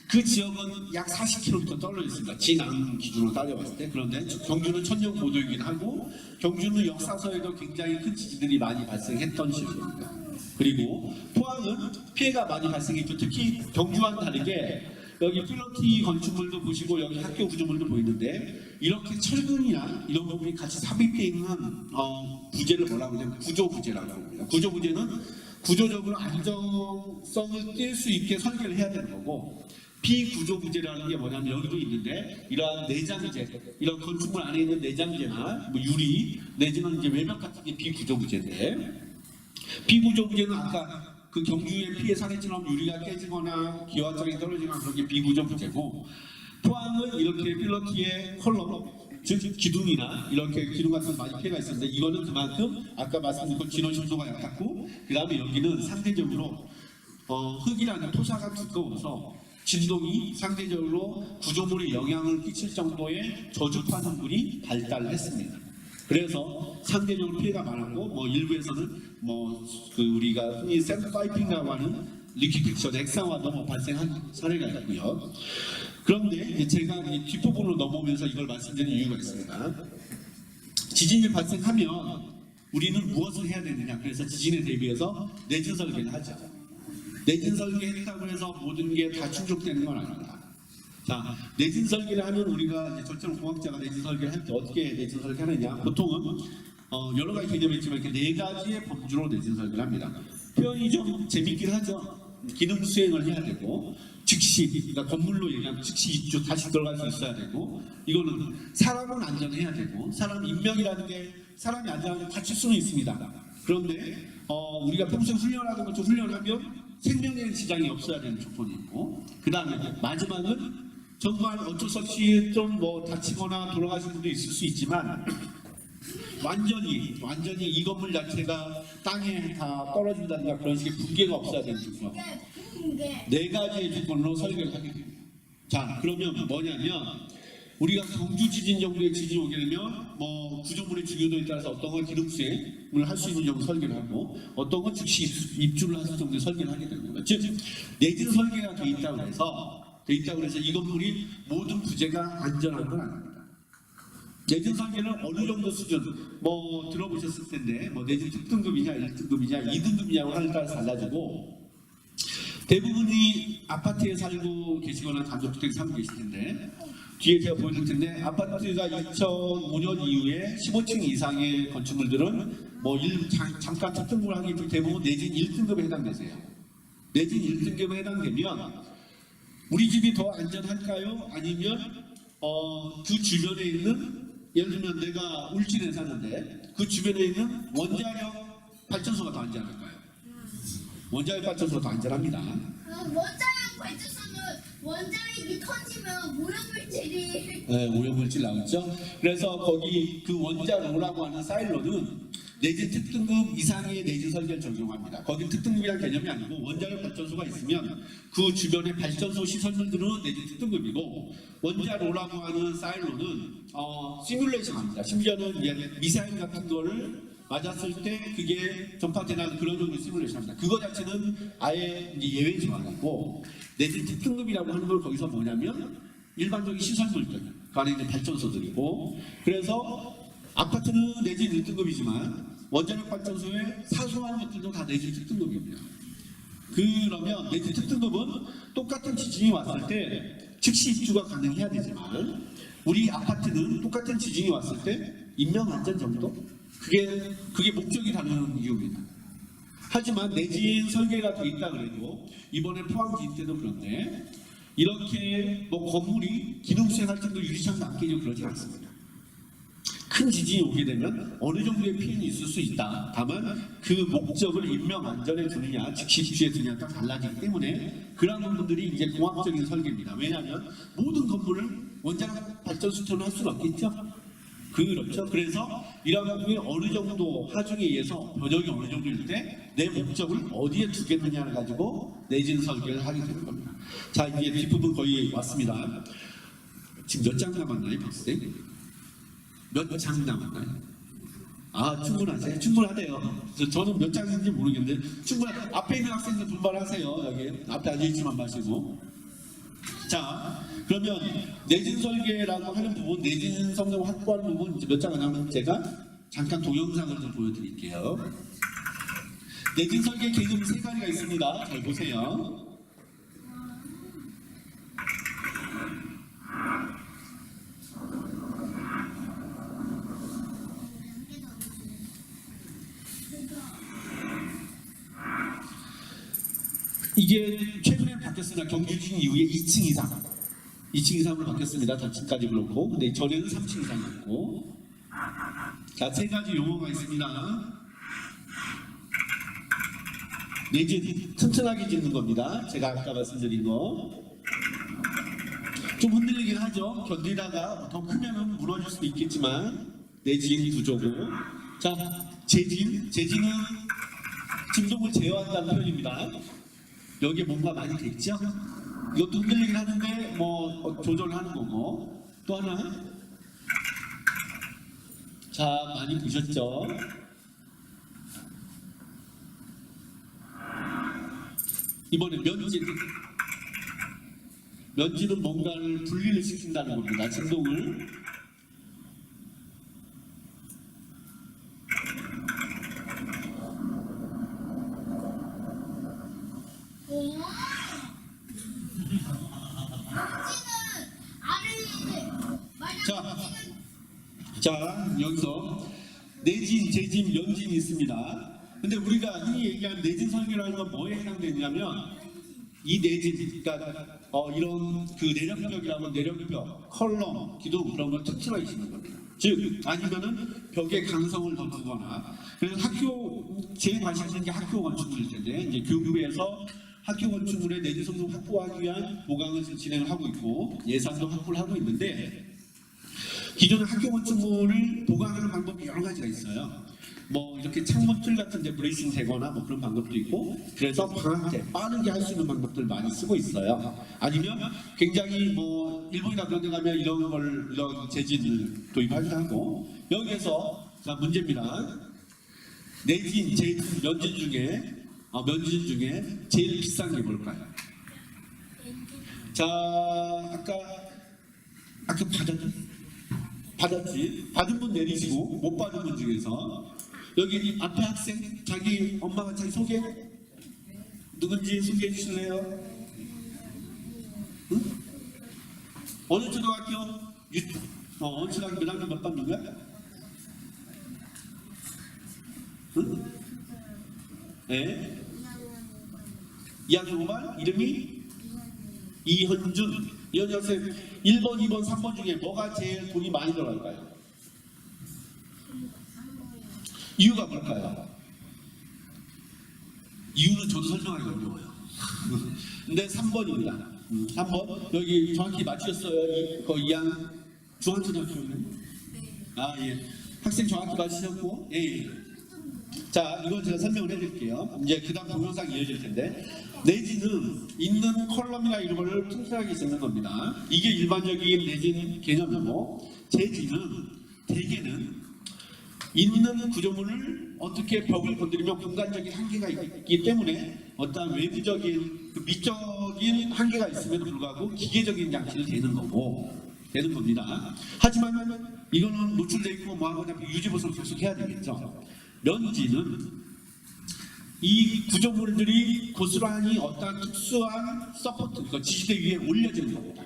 그 지역은 약 40km 떨어져 있습니다. 진앙 기준으로 따져봤을 때. 그런데 경주는 천년고도이긴 하고 경주는 역사서에도 굉장히 큰 지진들이 많이 발생했던 지역입니다. 그리고 포항은 피해가 많이 발생했죠. 특히 경주와는 다르게 여기 필로티 건축물도 보시고 여기 학교 구조물도 보이는데 이렇게 철근이나 이런 부분이 같이 삽입되어 있는 부재를 뭐라고 하냐면 구조부재라고 합니다. 구조부재는 구조적으로 안정성을 띌 수 있게 설계를 해야 되는 거고 비구조부재라는 게 뭐냐면 여기도 있는데 이러한 내장재, 이런 건축물 안에 있는 내장재나 뭐 유리 내지는 이제 외벽 같은 게 비구조부재인데 비구조부재는 아까 그 경주의 피해 사례처럼 유리가 깨지거나 기와장이 떨어지거나 그런 게 비구조부재고 포항은 이렇게 필러티의 컬럼 즉 기둥이나 이렇게 기둥 같은 많이 피해가 있었는데 이거는 그만큼 아까 말씀드린 것 진원 심도가 약했고 그 다음에 여기는 상대적으로 흙이라는 토사가 두꺼워서 진동이 상대적으로 구조물에 영향을 끼칠 정도의 저주파 성분이 발달했습니다. 그래서 상대적으로 피해가 많았고 뭐 일부에서는 그 우리가 흔히 샌드파이핑이라고 하는 리퀴픽션 액상화도 발생한 사례가 있고요. 그런데 이제 제가 이 뒷부분으로 넘어오면서 이걸 말씀드리는 이유가 있습니다. 지진이 발생하면 우리는 무엇을 해야 되느냐? 그래서 지진에 대비해서 내진 설계를 하죠. 내진 설계했다고 해서 모든 게 다 충족되는 건 아닙니다. 자, 내진 설계를 하면 우리가 이제 절대로 공학자가 내진 설계를 할 때 어떻게 내진 설계하느냐? 보통은 여러 가지 개념이 있지만 이렇게 네 가지의 범주로 내진 설계를 합니다. 표현이 좀 재밌긴 하죠. 기능 수행을 해야 되고 즉시, 그러니까 건물로 얘기하면 즉시 입주 다시 들어갈 수 있어야 되고 이거는 사람은 안전해야 되고 사람 인명이라는 게 사람이 안전하게 다칠 수는 있습니다. 그런데 우리가 평소에 훈련하는 것좀 훈련하면 생명에 지장이 없어야 되는 조건이 있고 그 다음에 마지막은 정말 어쩔 수 없이 좀 뭐 다치거나 돌아가신 분도 있을 수 있지만 완전히 이 건물 자체가 땅에 다 떨어진다든가 그런 식의 붕괴가 없어야 되는 조건 네 가지의 조건으로 설계를 하게 됩니다. 자 그러면 뭐냐면 우리가 경주 지진 정도의 지진이 오게 되면 뭐 구조물의 중요도에 따라서 어떤 건 기능 수행을 할 수 있는 정도 설계를 하고 어떤 건 즉시 입주를 할 정도의 설계를 하게 되는 거예요. 즉 내진 설계가 돼 있다고 해서 이 건물이 모든 부재가 안전한 건 아닙니다. 내진 설계는 어느 정도 수준 뭐 들어보셨을 텐데 뭐 내진 특등급이냐 1등급이냐 2등급이냐고 하는 따라서 달라지고 대부분이 아파트에 살고 계시거나 단독주택에 살고 계실 텐데 뒤에 제가 보여줄 텐데 아파트가 2005년 이후에 15층 이상의 건축물들은 뭐 잠깐 특등급을 하기 때문에 대부분 내진 1등급에 해당되세요. 내진 1등급에 해당되면 우리 집이 더 안전할까요? 아니면 그 주변에 있는 예를 들면 내가 울진에 사는데 그 주변에 있는 원자력 발전소가 더 안전할까요? 원자력 발전소가 더 안전합니다. 원자력 발전소는 원자력이 터지면 오염물질이 오염물질 나오죠. 그래서 거기 그 원자로라고 하는 사일로는 내진 특등급 이상의 내진 설계를 적용합니다. 거기 특등급이라는 개념이 아니고 원자력 발전소가 있으면 그 주변의 발전소 시설물들은 내진 특등급이고 원자로라고 하는 사일로는 시뮬레이션합니다. 심지어는 미사일 같은 거를 맞았을 때 그게 전파되는 그런 정도 시뮬레이션합니다. 그거 자체는 아예 예외 조항이고 내진 특등급이라고 하는 걸 거기서 뭐냐면 일반적인 시설물들, 그 안에 있는 발전소들이고 그래서 아파트는 내진 1등급이지만 원자력 발전소의 사소한 것들도 다 내진 특등급입니다. 그러면 내진 특등급은 똑같은 지진이 왔을 때 즉시 입주가 가능해야 되지만 우리 아파트는 똑같은 지진이 왔을 때 인명 안전 정도? 그게 목적이 다른 이유입니다. 하지만 내진 설계가 돼 있다 그래도 이번에 포항 지진 때도 그런데 이렇게 뭐 건물이 기능 수행할 정도 유리창도 안 깨지고 그러지 않습니다. 큰 지진이 오게 되면 어느 정도의 피해는 있을 수 있다. 다만 그 목적을 인명 안전에 두느냐 즉시 입주에 두느냐가 달라지기 때문에 그런 부분들이 이제 공학적인 설계입니다. 왜냐하면 모든 건물을 원자력 발전소처럼 할 수는 없겠죠. 그렇죠. 그래서 이런 부분이 어느 정도 하중에 의해서 변형이 어느 정도일 때 내 목적을 어디에 두겠느냐를 가지고 내진 설계를 하게 되는 겁니다. 자, 이제 뒷부분 거의 왔습니다. 지금 몇 장 남았나요, 박사님? 몇 장 남았나요? 아, 충분하세요? 충분하대요. 저는 몇 장인지 모르겠는데 충분해. 앞에 있는 학생들 분발하세요. 여기 앞에 앉아있지만 마시고. 자, 그러면 내진 설계라고 하는 부분, 내진 성능 확보하는 부분 이제 몇 장 하냐면 제가 잠깐 동영상을 좀 보여드릴게요. 내진 설계 개념이 세 가지가 있습니다. 잘 보세요. 이게 최근에 바뀌었습니다. 경주진 이후에 2층 이상, 2층 이상으로 바뀌었습니다. 단층까지 그렇고, 근데 전에는 3층 이상이었고. 자, 세 가지 용어가 있습니다. 내진 튼튼하게 짓는 겁니다. 제가 아까 말씀드린 거. 좀 흔들리긴 하죠. 견디다가 더 크면은 무너질 수도 있겠지만 내진 구조고. 자, 재진은 진동을 제어한다는 표현입니다. 여기에 뭔가 많이 돼 있죠? 이것도 흔들리긴 하는데 뭐 조절하는 거고. 또 하나. 자, 많이 보셨죠? 이번에 면지는 뭔가를 분리를 시킨다는 겁니다. 진동을. 자, 여기서 내진, 재진, 면진이 있습니다. 근데 우리가 흔히 얘기하는 내진 설계라는 건 뭐에 해당되냐면 이 내진, 그러니까 이런 그 내력벽이라면 내력벽, 컬럼, 기둥 그런 걸 튼튼하게 짓는 겁니다. 즉 아니면은 벽의 강성을 더 주거나. 그래서 학교 제일 관심 있는 게 학교 건축물일 텐데 이제 교육부에서 학교 건축물의 내진 성능 확보하기 위한 보강을 진행을 하고 있고 예산도 확보를 하고 있는데 기존의 학교 건축물을 보강하는 방법이 여러 가지가 있어요. 뭐 이렇게 창문틀 같은 데 브레이싱 되거나 뭐 그런 방법도 있고 그래서 방학 때 빠르게 할 수 있는 방법들 많이 쓰고 있어요. 아니면 굉장히 뭐 일본이나 그런 데 가면 이런 재진을 도입하기도 하고 여기에서 자 문제입니다. 내진, 재진, 면진 중에 제일 비싼 게 뭘까요? 자 아까 받았지? 받은 분 내리시고 못 받은 분 중에서 여기 앞에 학생 자기 엄마가 자기 소개 누군지 소개해 주실래요? 응? 어느 초등학교? 어느 초등학교 몇 학년 몇 반 누구야? 응? 네? 2학년 5반 이름이 이현준. 이현준 학생 1번, 2번, 3번 중에 뭐가 제일 돈이 많이 들어갈까요? 이유가 뭘까요? 이유는 저도 설명하기 어려워요. 근데 3번입니다. 3번 여기 정확히 맞추셨어요. 거의 2학 중앙초등학교는? 아 예. 학생 정확히 맞추셨고 예. 자 이건 제가 설명을 해드릴게요. 이제 그 다음 동영상이 이어질 텐데 내진은 있는 컬럼이나 이런 걸 튼튼하게 짓는 겁니다. 이게 일반적인 내진 개념이고 재진은 대개는 있는 구조물을 어떻게 벽을 건드리면 공간적인 한계가 있기 때문에 어떤 외부적인 미적인 한계가 있음에도 불구하고 기계적인 장치를 되는 겁니다. 하지만 이거는 노출돼 있고 뭐하고 유지보수를 계속 해야 되겠죠. 면지는 이 구조물들이 고스란히 어떤 특수한 서포트, 그러니까 지지대 위에 올려지는 겁니다.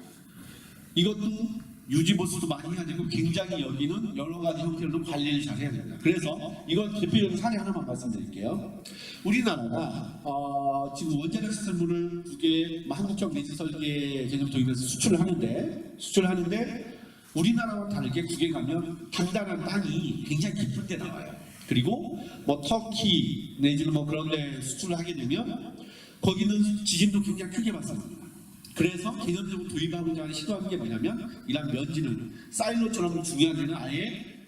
이것도 유지보수도 많이 해야 되고 굉장히 여기는 여러 가지 형태로 관리를 잘 해야 됩니다. 그래서 이건 대표적인 사례 하나만 말씀드릴게요. 우리나라가 지금 원자력 시설물을 2개 한국적 내진 설계 개념 도입해서 수출을 하는데 우리나라와 다르게 국외 가면 단단한 땅이 굉장히 깊은 데 나와요. 그리고 뭐 터키 내지는 뭐 그런 데 수출을 하게 되면 거기는 지진도 굉장히 크게 발생합니다. 그래서 개념적으로 도입하고자 하는 시도하는 게 뭐냐면 이런 면지는 사일로처럼 중요한 데는 아예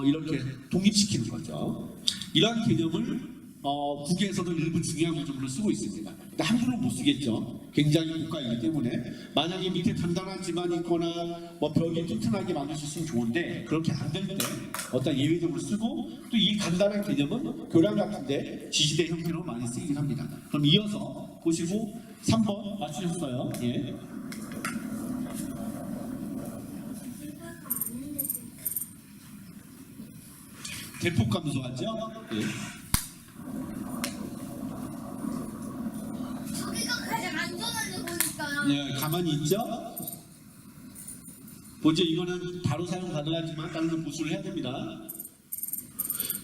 이렇게 독립시키는 거죠. 이러한 개념을 국외에서도 일부 중요한 구조물로 쓰고 있습니다. 근데 함부로 못 쓰겠죠. 굉장히 고가이기 때문에 만약에 밑에 단단한 집안이 있거나 뭐 벽이 튼튼하게 만들 수 있으면 좋은데 그렇게 안 될 때 어떤 예외적으로 쓰고 또 이 간단한 개념은 교량 같은데 지지대 형태로 많이 쓰이긴 합니다. 그럼 이어서 보시고 3번 맞추셨어요. 예. 대폭 감소하죠? 예. 저기가 가장 안전하게 보니까. 예, 가만히 있죠? 보죠. 이거는 바로 사용 가능하지만 다른 건 보수를 해야 됩니다.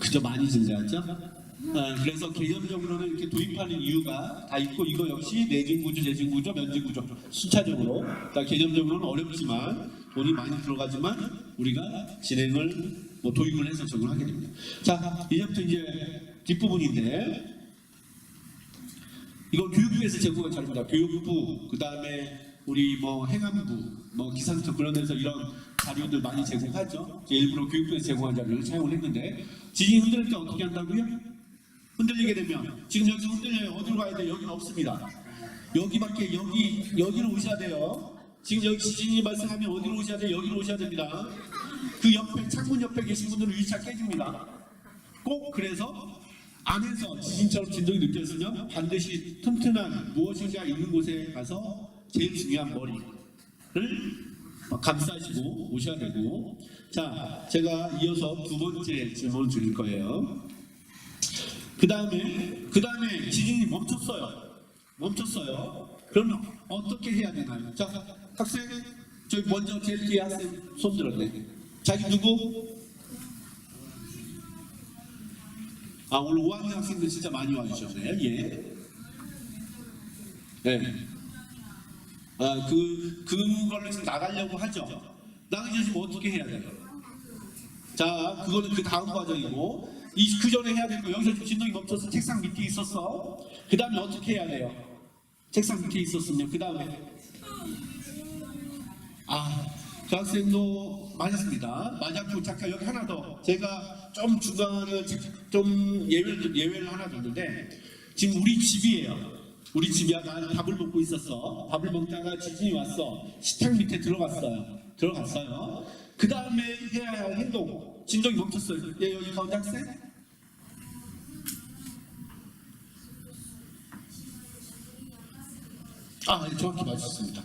그저 많이 증가하죠? 그래서 개념적으로는 이렇게 도입하는 이유가 다 있고 이거 역시 내진구조, 재진구조, 면진구조 순차적으로 개념적으로는 어렵지만 돈이 많이 들어가지만 우리가 진행을 도입을 해서 적용하게 됩니다. 자, 이제부터 이제 뒷부분인데 이건 교육부에서 제공한 자료입니다. 교육부, 그 다음에 우리 행안부, 기상청 그런 데서 이런 자료들 많이 제공하죠. 일부러 교육부에서 제공한 자료를 사용을 했는데 지진이 흔들릴 때 어떻게 한다고요? 흔들리게 되면 지금 여기서 흔들려요. 어디로 가야 돼요? 여기는 없습니다. 여기밖에 여기로 오셔야 돼요. 지금 여기 지진이 발생하면 어디로 오셔야 돼요? 여기로 오셔야 됩니다. 그 옆에 창문 옆에 계신 분들은 위치가 깨집니다. 꼭 그래서 안에서 지진처럼 진동이 느껴지면 반드시 튼튼한 무엇인가 있는 곳에 가서 제일 중요한 머리를 감싸시고 오셔야 되고. 자, 제가 이어서 두 번째 질문을 드릴 거예요. 그 다음에 지진이 멈췄어요. 그러면 어떻게 해야 되나요? 자, 학생, 저기 먼저 제일 뒤에 학생 손 들었네. 자기 누구? 오늘 5학년 학생들 진짜 많이 와주셨네요. 예. 네. 그걸로 지금 나가려고 하죠. 나가기 전에 어떻게 해야 돼요? 자, 그거는 그 다음 과정이고, 그 전에 해야 되고, 여기서 지금 진동이 멈춰서 책상 밑에 있었어. 그 다음에 어떻게 해야 돼요? 책상 밑에 있었으면, 그 다음에. 그 학생도 맞았습니다. 맞았고, 잠깐 여기 하나 더. 제가 좀 중간을 좀 예외를 하나 줬는데, 지금 우리 집이에요. 우리 집이야. 난 밥을 먹고 있었어. 밥을 먹다가 지진이 왔어. 식탁 밑에 들어갔어요. 그 다음에 해야 할 행동. 진동이 멈췄어요. 예, 여기 가운데 학생? 예, 정확히 맞으셨습니다.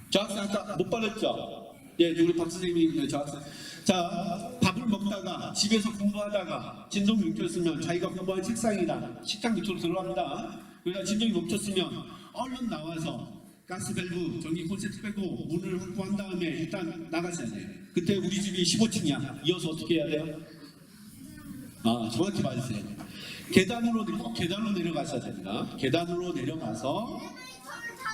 저 학생 아까 못 받았죠? 예, 우리 박 선생님이 저 학생. 자, 밥을 먹다가 집에서 공부하다가 진동이 느꼈으면 자기가 공부한 책상이나 식탁 밑으로 들어갑니다. 그러다 진동이 멈췄으면 얼른 나와서 가스 밸브, 전기 콘센트 빼고 문을 확보한 다음에 일단 나가셔야 돼요. 그때 우리 집이 15층이야. 이어서 어떻게 해야 돼요? 정확히 맞으세요. 꼭 계단으로 내려가셔야 됩니다. 계단으로 내려가서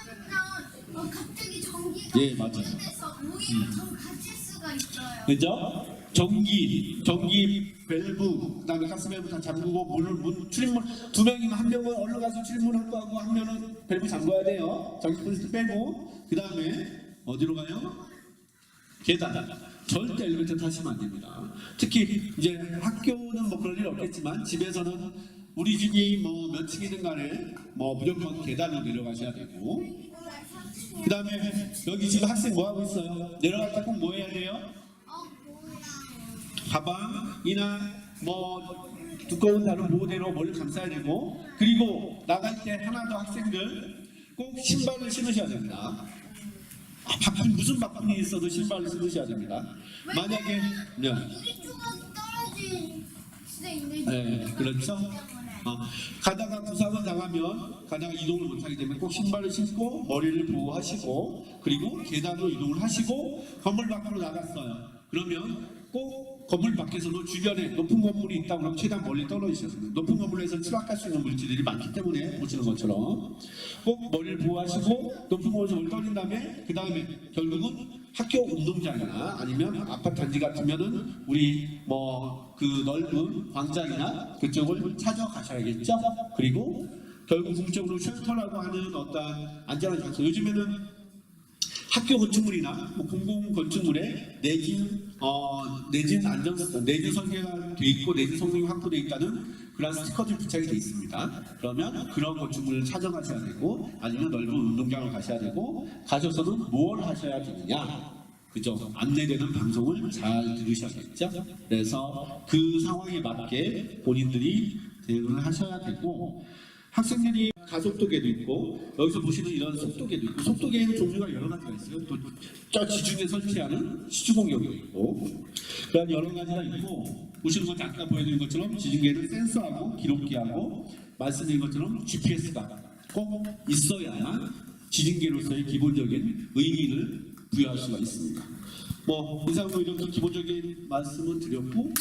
엘리베이터를 타면 갑자기 전기가 예, 맞아요. 돼서 오히려 더 갇힐 수가 있어요. 그죠? 전기 밸브, 그다음에 가스 밸브 다 잠그고 출입문 2명이면 1명은 얼른 가서 출입문 확보하고 1명은 밸브 잠궈야 돼요. 전기 콘센트 빼고 그다음에 어디로 가요? 계단. 절대 엘리베이터 타시면 안 됩니다. 특히 이제 학교는 그럴 일 없겠지만 집에서는 우리 집이 몇 층이든 간에 무조건 계단으로 내려가셔야 되고. 그다음에 여기 지금 학생 뭐 하고 있어요? 내려갈 때 꼭 뭐 해야 돼요? 가방이나 두꺼운 다른 보호대로 머리를 감싸야 되고, 그리고 나갈 때 하나 더 학생들 꼭 신발을 신으셔야 됩니다. 무슨 바쁜이 있어도 신발을 신으셔야 됩니다. 만약에 유리 조각이 떨어질 수 있는. 네, 그렇죠. 가다가 부상을 당하면 가다가 이동을 못하게 되면 꼭 신발을 신고 머리를 보호하시고, 그리고 계단으로 이동을 하시고 건물 밖으로 나갔어요. 그러면 꼭 건물 밖에서도 주변에 높은 건물이 있다 그러면 최대한 멀리 떨어지셔야 됩니다. 높은 건물에서 추락할 수 있는 물질들이 많기 때문에 보시는 것처럼 꼭 머리를 보호하시고 높은 곳에서 멀리 떨어진 다음에 그 다음에 결국은 학교 운동장이나 아니면 아파트 단지 같으면은 우리 그 넓은 광장이나 그쪽을 찾아가셔야겠죠. 그리고 결국 궁극적으로 쉘터라고 하는 어떤 안전한 장소. 요즘에는 학교 건축물이나 뭐 공공 건축물에 내진 설계가 돼 있고 내진 성능이 확보돼 있다는 그런 스티커들이 부착이 돼 있습니다. 그러면 그런 건축물을 찾아가셔야 되고 아니면 넓은 운동장을 가셔야 되고 가셔서는 뭘 하셔야 되느냐? 그죠? 안내되는 방송을 잘 들으셔야겠죠? 그래서 그 상황에 맞게 본인들이 대응을 하셔야 되고 학생들이 가속도계도 있고 여기서 보시는 이런 속도계도 있고 속도계에는 종류가 여러 가지가 있어요. 또 저 지중에 설치하는 시주공격도 있고 그런 여러 가지가 있고 보시는 것 아까 보여드린 것처럼 지중계는 센서하고 기록기하고 말씀드린 것처럼 GPS가 꼭 있어야만 지중계로서의 기본적인 의미를 부여할 수가 있습니다. 뭐 이상으로 이렇게 기본적인 말씀을 드렸고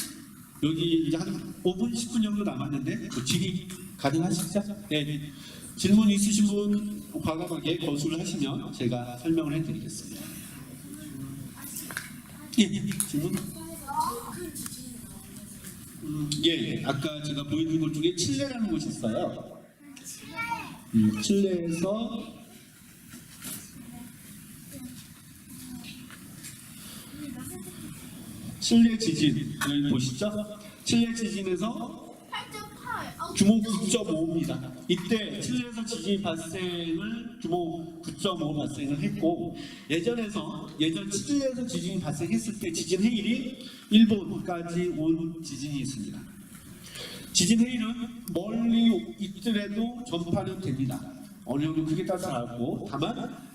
여기 이제 한 5분 10분 정도 남았는데 뭐 질의 가능하시죠? 네. 질문 있으신 분 과감하게 거수를 하시면 제가 설명을 해드리겠습니다. 예, 질문? 예, 아까 제가 보여드린 것 중에 칠레라는 곳이 있어요. 칠레에서 칠레 지진을 보시죠? 칠레 지진에서 8.8. 규모 9.5입니다. 이때 칠레에서 지진 발생을 규모 9.5 발생을 했고 예전 칠레에서 지진이 발생했을 때 지진 해일이 일본까지 온 지진이 있습니다. 지진 해일은 멀리 있더라도 전파는 됩니다. 어느 정도 크게 따서 알고 다만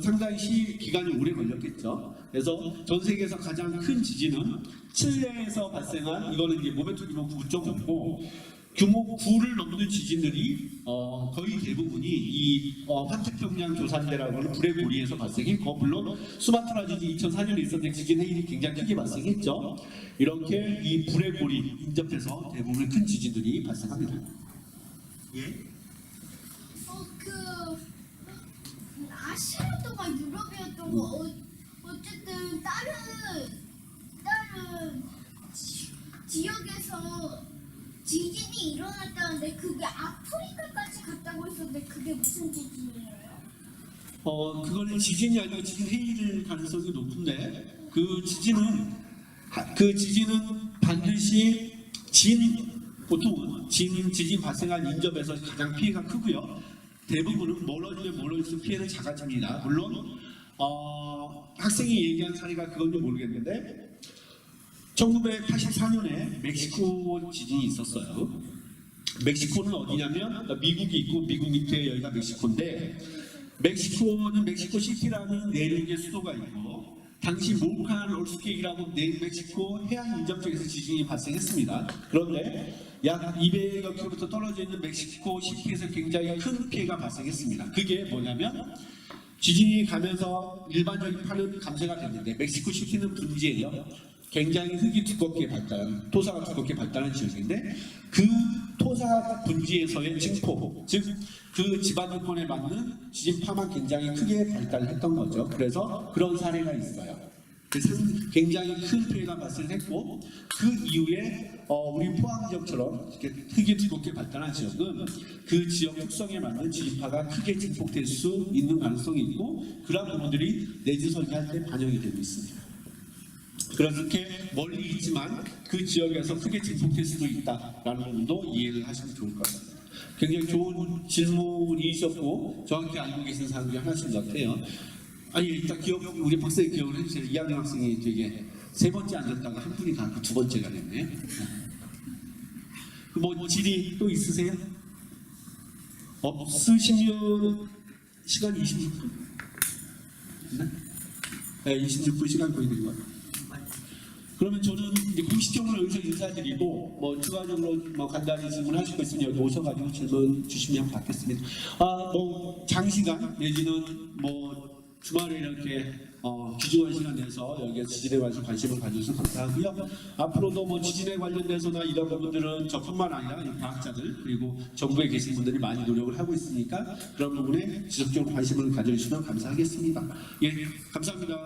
상당히 기간이 오래 걸렸겠죠. 그래서 전 세계에서 가장 큰 지진은 칠레에서 발생한 이거는 이제 모멘tum 규모 9.5고 규모 9를 넘는 지진들이 거의 대부분이 이 환태평양 조산대라고 하는 불의 고리에서 발생했고 물론 수마트라 지진 2004년에 있었는데 지진 해일이 굉장히 크게 발생했죠. 이렇게 이 불의 고리 인접해서 대부분의 큰 지진들이 발생합니다. 예? 아시아였던가 유럽이었던 거 어쨌든 다른 지역에서 지진이 일어났다는데 그게 아프리카까지 갔다고 했었는데 그게 무슨 지진이에요? 그거는 지진이 아니고 지진 해일 가능성이 높은데 그 지진은 반드시 보통 지진 발생한 인접에서 가장 피해가 크고요. 대부분은 멀어질수록 피해는 작아집니다. 물론 학생이 얘기한 사례가 그건지 모르겠는데 1984년에 멕시코 지진이 있었어요. 멕시코는 어디냐면 미국이 있고 미국 밑에 여기가 멕시코인데 멕시코는 멕시코 시티라는 내륙의 수도가 있고 당시 모칸 올스케이라고 멕시코 해안 인접 쪽에서 지진이 발생했습니다. 그런데 약 200여 킬로미터 떨어져 있는 멕시코 시티에서 굉장히 큰 피해가 발생했습니다. 그게 뭐냐면 지진이 가면서 일반적인 파는 감쇄가 됐는데 멕시코 시티는 분지예요. 굉장히 흙이 두껍게 발달한 토사가 두껍게 발달한 지역인데 그 토사 분지에서의 증포 즉 그 집안 요건에 맞는 지진파만 굉장히 크게 발달했던 거죠. 그래서 그런 사례가 있어요. 그래서 굉장히 큰 피해가 발생했고 그 이후에 우리 포항 지역처럼 이렇게 흙이 두껍게 발달한 지역은 그 지역 특성에 맞는 지진파가 크게 증폭될 수 있는 가능성이 있고 그런 부분들이 내지 설계할 때 반영이 되고 있습니다. 그렇게 멀리 있지만 그 지역에서 크게 증폭될 수도 있다라는 부분도 이해를 하시면 좋을 것 같습니다. 굉장히 좋은 질문이셨고 정확히 알고 계신 사람들이 하나신 것 같아요. 아니 일단 우리 박사님 기억을 해주세요. 2학년 학생이 되게 세 번째 앉았다가 한 분이 가고 두 번째가 됐네요. 뭐 질의 또 있으세요? 없으시면 시간 26분. 네, 26분 시간 거의 드린 것 같아요. 그러면 저는 이제 공식적으로 여기서 인사드리고 뭐 추가적으로 뭐 간단히 질문하실 거 있으면 여기 오셔가지고 질문 주시면 받겠습니다. 뭐 장시간 내지는 뭐 주말에 이렇게 귀중한 시간 내서 여기에 지진에 관해서 관심을 가져주셔서 감사하고요. 앞으로도 뭐 지진에 관련돼서나 이런 부분들은 저뿐만 아니라 과학자들 그리고 정부에 계신 분들이 많이 노력을 하고 있으니까 그런 부분에 지속적으로 관심을 가져주시면 감사하겠습니다. 예, 감사합니다.